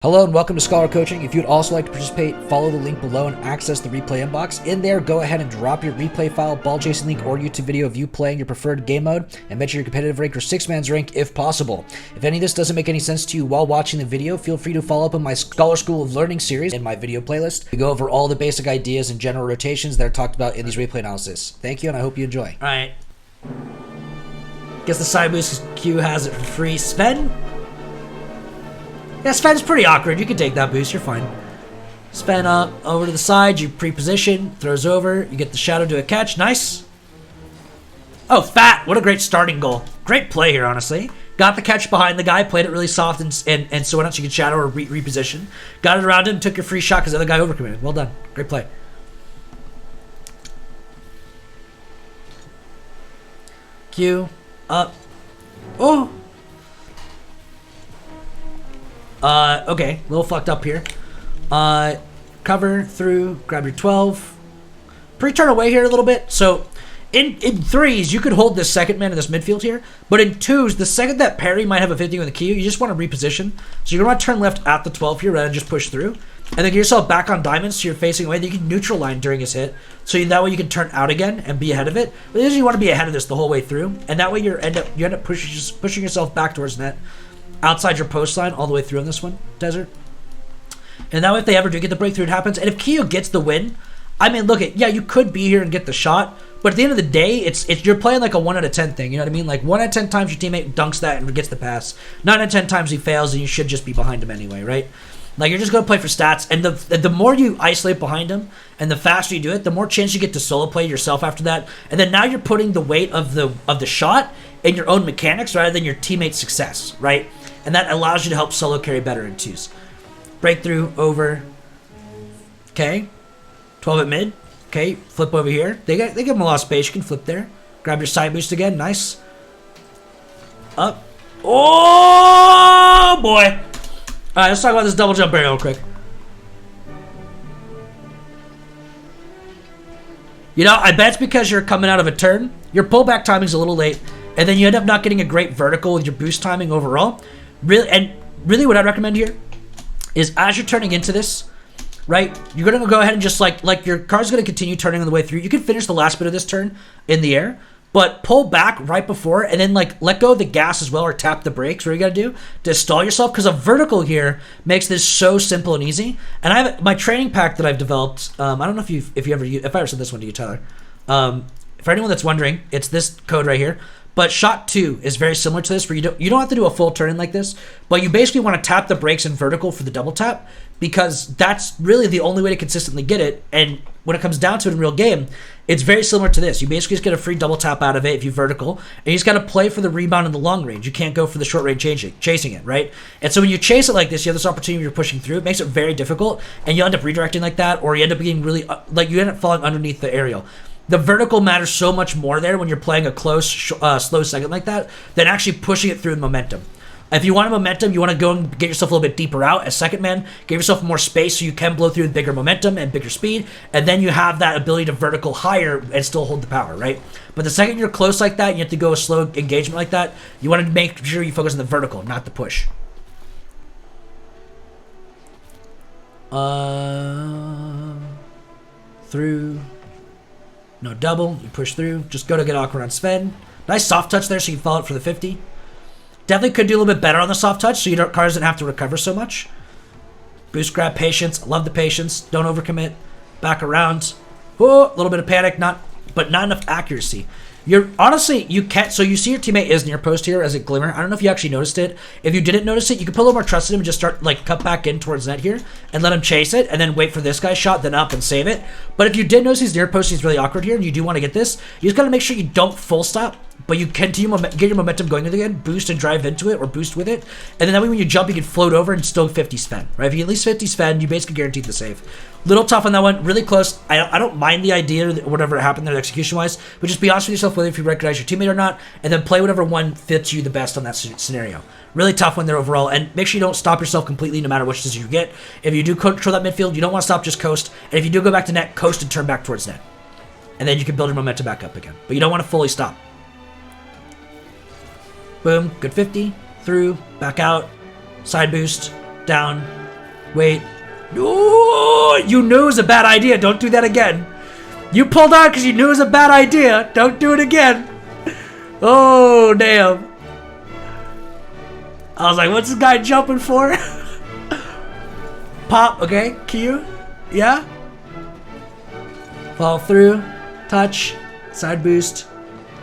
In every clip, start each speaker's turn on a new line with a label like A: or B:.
A: Hello and welcome to Scholar Coaching. If you'd also like to participate, follow the link below and access the replay inbox. In there, go ahead and drop your replay file, ball chasing link, or YouTube video of you playing your preferred game mode, and mention your competitive rank or 6-man's rank if possible. If any of this doesn't make any sense to you while watching the video, feel free to follow up on my Scholar School of Learning series in my video playlist. We go over all the basic ideas and general rotations that are talked about in these replay analysis. Thank you, and I hope you enjoy. Alright. Guess the side boost Q has it for free. Sven? Yeah, Sven's pretty awkward. You can take that boost. You're fine. Sven up over to the side. You pre-position. Throws over. You get the shadow to a catch. Nice. Oh, Fat. What a great starting goal. Great play here, honestly. Got the catch behind the guy. Played it really soft and so why not you could shadow or reposition. Got it around him. Took your free shot because the other guy overcommitted. Well done. Great play. Q. Up. Oh. Okay, a little fucked up here. Cover through, grab your 12. Pre-turn away here a little bit. So, in threes, you could hold this second man in this midfield here. But in twos, the second that parry might have a 50 with the Q, you just want to reposition. So you're going to turn left at the 12 here rather than just push through. And then get yourself back on diamonds so you're facing away. Then you can neutral line during his hit. So that way you can turn out again and be ahead of it. But usually you want to be ahead of this the whole way through. And that way you end up pushing yourself back towards net. Outside your post line all the way through on this one, Desert. And that way if they ever do get the breakthrough, it happens. And if Keo gets the win, I mean, look, yeah, you could be here and get the shot, but at the end of the day, it's you're playing like a 1 out of 10 thing, you know what I mean? Like 1 out of 10 times your teammate dunks that and gets the pass. 9 out of 10 times he fails and you should just be behind him anyway, right? Like you're just going to play for stats, and the more you isolate behind him and the faster you do it, the more chance you get to solo play yourself after that. And then now you're putting the weight of the shot in your own mechanics rather than your teammate's success, right? And that allows you to help solo carry better in twos. Breakthrough over. Okay. 12 at mid. Okay. Flip over here. They give him a lot of space. You can flip there. Grab your side boost again. Nice. Up. Oh, boy. All right, let's talk about this double jump barrier real quick. You know, I bet it's because you're coming out of a turn. Your pullback timing's a little late. And then you end up not getting a great vertical with your boost timing overall. Really what I'd recommend here is as you're turning into this, right, you're going to go ahead and just like your car's going to continue turning on the way through. You can finish the last bit of this turn in the air, but pull back right before and then like let go of the gas as well or tap the brakes. What you got to do to stall yourself, because a vertical here makes this so simple and easy. And I have my training pack that I've developed. I don't know if I ever said this one to you, Tyler. For anyone that's wondering, it's this code right here. But shot 2 is very similar to this, where you don't have to do a full turn in like this, but you basically want to tap the brakes in vertical for the double tap, because that's really the only way to consistently get it. And when it comes down to it in real game, it's very similar to this. You basically just get a free double tap out of it if you vertical, and you just got to play for the rebound in the long range. You can't go for the short range chasing it, right? And so when you chase it like this, you have this opportunity you're pushing through. It makes it very difficult, and you end up redirecting like that, or you end up getting really, you end up falling underneath the aerial. The vertical matters so much more there when you're playing a close, slow second like that than actually pushing it through the momentum. If you want a momentum, you want to go and get yourself a little bit deeper out as second man, give yourself more space so you can blow through with bigger momentum and bigger speed, and then you have that ability to vertical higher and still hold the power, right? But the second you're close like that, you have to go a slow engagement like that, you want to make sure you focus on the vertical, not the push. Through... No double, you push through. Just go to get awkward on Sven. Nice soft touch there so you can follow it for the 50. Definitely could do a little bit better on the soft touch so cars don't have to recover so much. Boost grab, patience. Love the patience. Don't overcommit. Back around. Oh, a little bit of panic, but not enough accuracy. Honestly, you can't. So you see your teammate is near post here as a glimmer. I don't know if you actually noticed it. If you didn't notice it, you can put a little more trust in him and just start like cut back in towards net here and let him chase it and then wait for this guy's shot, then up and save it. But if you did notice he's near post, he's really awkward here and you do want to get this, you just got to make sure you don't full stop, but you continue get your momentum going again, boost and drive into it or boost with it. And then that way when you jump, you can float over and still 50 Sven, right? If you at least 50 Sven, you basically guaranteed the save. Little tough on that one, really close. I don't mind the idea or whatever happened there execution-wise, but just be honest with yourself whether if you recognize your teammate or not, and then play whatever one fits you the best on that scenario. Really tough one there overall, and make sure you don't stop yourself completely no matter which decision you get. If you do control that midfield, you don't want to stop, just coast. And if you do go back to net, coast and turn back towards net. And then you can build your momentum back up again. But you don't want to fully stop. Boom, good 50, through, back out, side boost, down, Wait. Ooh, you knew it was a bad idea. Don't do that again. You pulled out because you knew it was a bad idea. Don't do it again. Oh, damn. I was like, what's this guy jumping for? Pop, okay. Q. Yeah. Fall through. Touch. Side boost.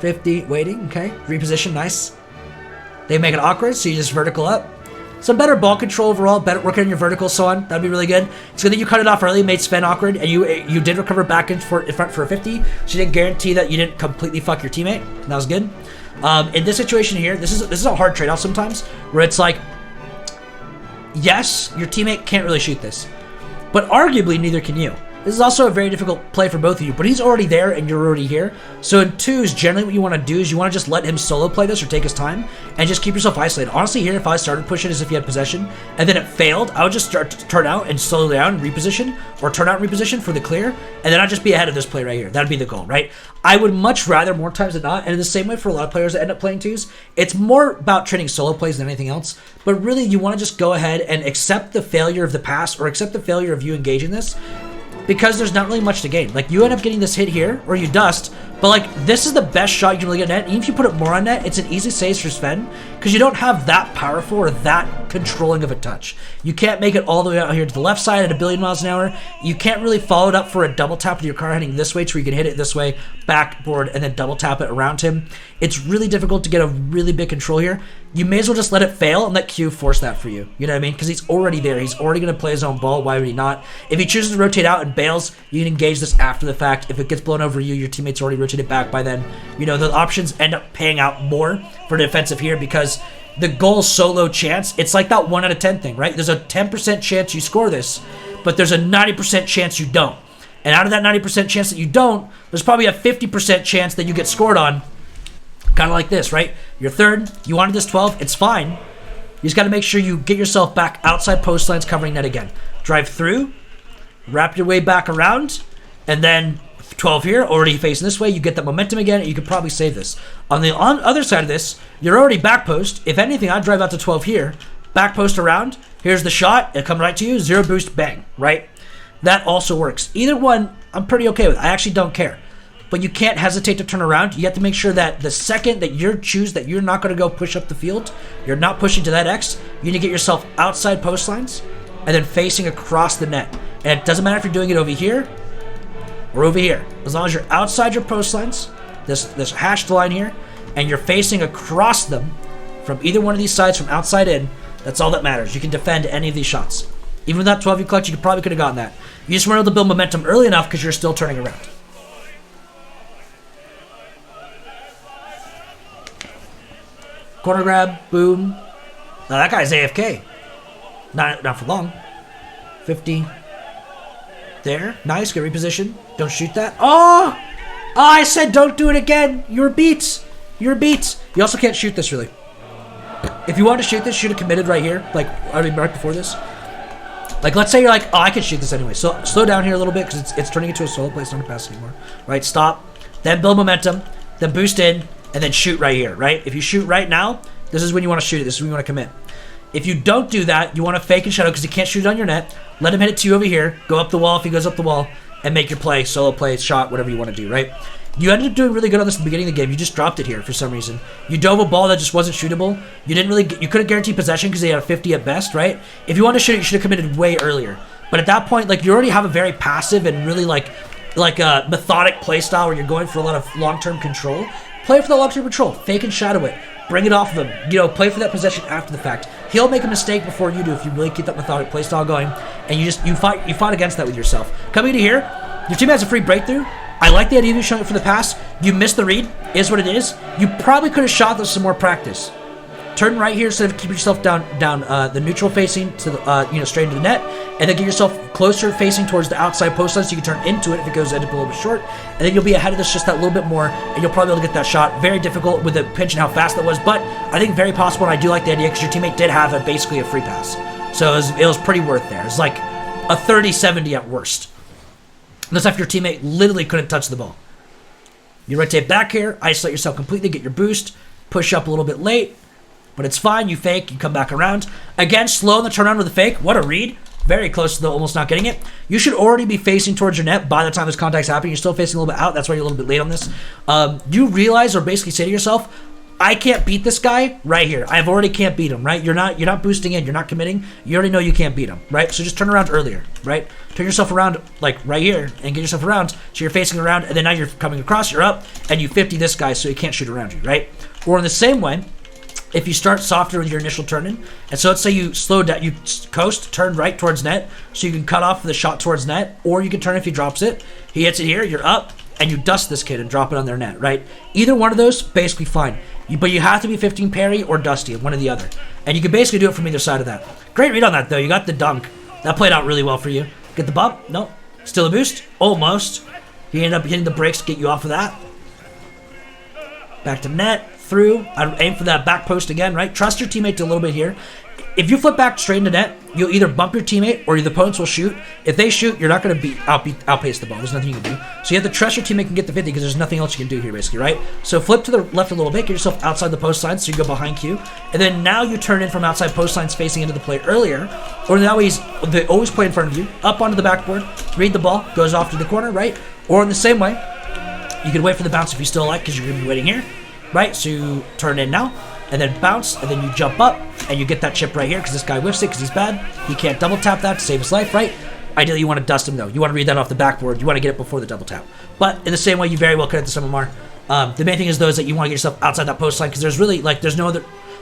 A: 50. Waiting. Okay. Reposition. Nice. They make it awkward, so you just vertical up. Some better ball control overall, better working on your vertical, so on. That'd be really good. It's good that you cut it off early, made Sven awkward, and you did recover back in front for a 50, so you didn't guarantee that you didn't completely fuck your teammate. That was good. In this situation here, this is a hard trade-off sometimes, where it's like, yes, your teammate can't really shoot this, but arguably neither can you. This is also a very difficult play for both of you, but he's already there and you're already here. So in twos, generally what you want to do is you want to just let him solo play this or take his time and just keep yourself isolated. Honestly, here, if I started pushing as if you had possession and then it failed, I would just start to turn out and slow down and reposition, or turn out and reposition for the clear, and then I'd just be ahead of this play right here. That'd be the goal, right? I would much rather, more times than not, and in the same way for a lot of players that end up playing twos, it's more about training solo plays than anything else, but really you want to just go ahead and accept the failure of the pass or accept the failure of you engaging this, because there's not really much to gain. Like, you end up getting this hit here, or you dust, but like, this is the best shot you can really get net. Even if you put it more on net, it's an easy save for Sven, because you don't have that powerful or that controlling of a touch. You can't make it all the way out here to the left side at 1,000,000,000 miles an hour. You can't really follow it up for a double tap with your car heading this way, to where you can hit it this way, backboard, and then double tap it around him. It's really difficult to get a really big control here. You may as well just let it fail and let Q force that for you. You know what I mean? Because he's already there. He's already going to play his own ball. Why would he not? If he chooses to rotate out and bails, you can engage this after the fact. If it gets blown over you, your teammate's already rotated back by then. You know, the options end up paying out more for defensive here, because the goal solo chance, it's like that 1 out of 10 thing, right? There's a 10% chance you score this, but there's a 90% chance you don't. And out of that 90% chance that you don't, there's probably a 50% chance that you get scored on. Kind of like this, right? You're third. You wanted this 12. It's fine. You just got to make sure you get yourself back outside post lines covering net again. Drive through, wrap your way back around, and then 12 here, already facing this way. You get that momentum again, and you could probably save this. On the other side of this, you're already back post. If anything, I'd drive out to 12 here, back post around. Here's the shot. It'll come right to you. Zero boost, bang, right? That also works. Either one, I'm pretty okay with. I actually don't care. But you can't hesitate to turn around. You have to make sure that the second that you choose that you're not going to go push up the field, you're not pushing to that X, you need to get yourself outside post lines and then facing across the net. And it doesn't matter if you're doing it over here or over here. As long as you're outside your post lines, this hashed line here, and you're facing across them from either one of these sides from outside in, that's all that matters. You can defend any of these shots. Even with that 12 you clutch, you probably could have gotten that. You just weren't able to build momentum early enough because you're still turning around. Corner grab, boom. Now that guy's AFK. Not for long. 50. There. Nice, good reposition. Don't shoot that. Oh! I said don't do it again. You're beat. You're beat. You also can't shoot this, really. If you wanted to shoot this, should have committed right here. Like, I mean, right before this. Like, let's say you're like, oh, I can shoot this anyway. So slow down here a little bit, because it's turning into a solo play. It's not a pass anymore. Right, stop. Then build momentum. Then boost in. And then shoot right here, right? If you shoot right now, this is when you want to shoot it. This is when you want to commit. If you don't do that, you want to fake and shadow because you can't shoot it on your net. Let him hit it to you over here. Go up the wall if he goes up the wall. And make your play, solo play, shot, whatever you want to do, right? You ended up doing really good on this at the beginning of the game. You just dropped it here for some reason. You dove a ball that just wasn't shootable. You couldn't guarantee possession because they had a 50 at best, right? If you wanted to shoot it, you should have committed way earlier. But at that point, like, you already have a very passive and really like a methodic play style where you're going for a lot of long-term control. Play for the long-term control. Fake and shadow it. Bring it off of him. You know, play for that possession after the fact. He'll make a mistake before you do if you really keep that methodic play style going. And you fought against that with yourself. Coming to here, your team has a free breakthrough. I like the idea of you showing it for the pass. You missed the read. Is what it is. You probably could have shot this some more practice. Turn right here instead of keeping yourself down the neutral facing to the straight into the net, and then get yourself closer facing towards the outside post line so you can turn into it if it goes end up a little bit short, and then you'll be ahead of this just that little bit more, and you'll probably be able to get that shot. Very difficult with the pinch and how fast that was, but I think very possible, and I do like the idea because your teammate did have basically a free pass, so it was pretty worth there. It's like a 30-70 at worst. That's if your teammate literally couldn't touch the ball. You rotate back here, isolate yourself completely, get your boost, push up a little bit late. But it's fine. You fake. You come back around. Again, slow in the turnaround with the fake. What a read. very close to almost not getting it. You should already be facing towards your net by the time this contact's happening. You're still facing a little bit out. That's why you're a little bit late on this. You realize or basically say to yourself, I can't beat this guy right here. I've already can't beat him, right? You're not boosting in. You're not committing. You already know you can't beat him, right? So just turn around earlier, right? Turn yourself around like right here and get yourself around. So you're facing around, and then now you're coming across. You're up, and you 50 this guy, so he can't shoot around you, right? Or in the same way, if you start softer with your initial turn in, and so let's say you slow down, you coast, turn right towards net, so you can cut off the shot towards net, or you can turn if he drops it. He hits it here, you're up, and you dust this kid and drop it on their net, right? Either one of those, basically fine. But you have to be 15 parry or dusty, one or the other. And you can basically do it from either side of that. Great read on that, though. You got the dunk. That played out really well for you. Get the bump? Nope. Still a boost? Almost. He ended up hitting the brakes to get you off of that. Back to net. Through. I'd aim for that back post again, right? Trust your teammate a little bit here. If you flip back straight into net, you'll either bump your teammate or the opponents will shoot. If they shoot, you're not going to outpace the ball. There's nothing you can do. So you have to trust your teammate can get the 50 because there's nothing else you can do here, basically, right? So flip to the left a little bit, get yourself outside the post line so you go behind Q. And then now you turn in from outside post lines facing into the play earlier. Or now they always play in front of you, up onto the backboard, read the ball, goes off to the corner, right? Or in the same way, you can wait for the bounce if you still like because you're going to be waiting here, right? So you turn in now. And then bounce, and then you jump up, and you get that chip right here, because this guy whiffs it, because he's bad. He can't double tap that to save his life, right? Ideally, you want to dust him, though. You want to read that off the backboard. You want to get it before the double tap. But in the same way, you very well could at the SMR. The main thing is, though, is that you want to get yourself outside that post line, because there's really, like, there's no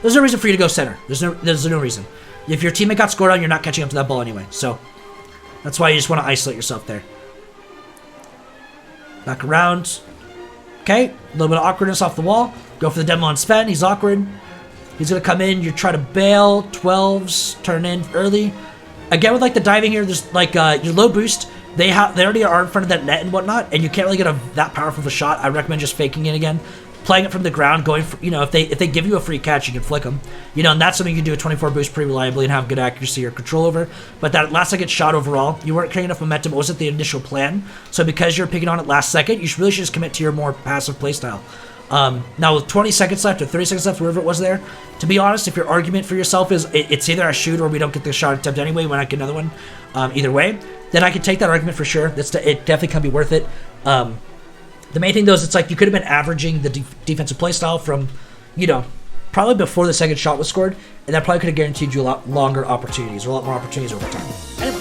A: reason for you to go center. There's no reason. If your teammate got scored on, you're not catching up to that ball anyway. So, that's why you just want to isolate yourself there. Back around. Okay, a little bit of awkwardness off the wall. Go for the demo on Sven. He's awkward. He's going to come in. You try to bail. 12s. Turn in early. Again, with like the diving here, there's like your low boost. They already are in front of that net and whatnot, and you can't really get that powerful of a shot. I recommend just faking it again. Playing it from the ground, going for, if they give you a free catch, you can flick them. And that's something you can do a 24 boost pretty reliably and have good accuracy or control over. But that last second shot overall, you weren't creating enough momentum. It wasn't the initial plan. So because you're picking on it last second, you really should just commit to your more passive playstyle. Now with 20 seconds left or 30 seconds left, wherever it was there, to be honest, if your argument for yourself is it's either I shoot or we don't get the shot attempt anyway, why not get another one? Either way, then I can take that argument for sure. It definitely can be worth it. The main thing, though, is it's like you could have been averaging the defensive play style from, probably before the second shot was scored, and that probably could have guaranteed you a lot longer opportunities, or a lot more opportunities over time. Anyway.